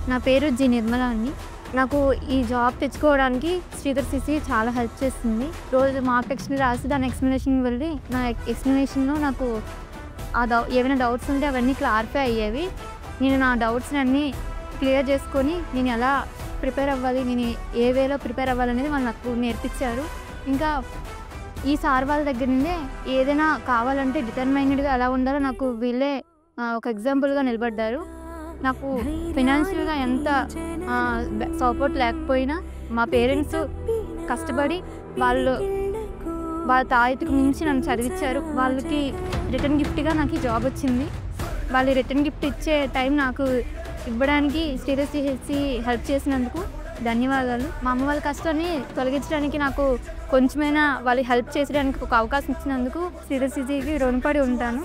నా పేరు జి నిర్మల అండి. నాకు ఈ జాబ్ తెచ్చుకోవడానికి శ్రీధర్ సిసి చాలా హెల్ప్ చేసింది. రోజు మాక్ టెస్ట్‌ని రాసి దాని ఎక్స్‌ప్లనేషన్ వెళ్ళి నా ఎక్స్‌ప్లనేషన్‌లో నాకు ఏవైనా డౌట్స్ ఉంటే అవన్నీ క్లారిఫై అయ్యేవి. నేను నా డౌట్స్‌ని అన్నీ క్లియర్ చేసుకొని నేను ఎలా ప్రిపేర్ అవ్వాలి, నేను ఏ వేలో ప్రిపేర్ అవ్వాలనేది వాళ్ళు నాకు నేర్పించారు. ఇంకా ఈ సార్ వాళ్ళ దగ్గర నుండే ఏదైనా కావాలంటే డిటర్మైన్డ్‌గా ఎలా ఉండాలో నాకు వీళ్ళే ఒక ఎగ్జాంపుల్‌గా నిలబడ్డారు. నాకు ఫైనాన్షియల్‌గా ఎంత సపోర్ట్ లేకపోయినా మా పేరెంట్స్ కష్టపడి వాళ్ళ తాయెత్తుకు మించి నన్ను చదివించారు. వాళ్ళకి రిటర్న్ గిఫ్ట్‌గా నాకు ఈ జాబ్ వచ్చింది. వాళ్ళు రిటర్న్ గిఫ్ట్ ఇచ్చే టైం నాకు ఇవ్వడానికి శ్రీధర్ సిసి హెల్ప్ చేసినందుకు ధన్యవాదాలు. మా అమ్మ వాళ్ళ కష్టాన్ని తొలగించడానికి నాకు కొంచెమైనా వాళ్ళు హెల్ప్ చేసేయడానికి ఒక అవకాశం ఇచ్చినందుకు శ్రీధర్ సిసికి రుణపడి ఉంటాను.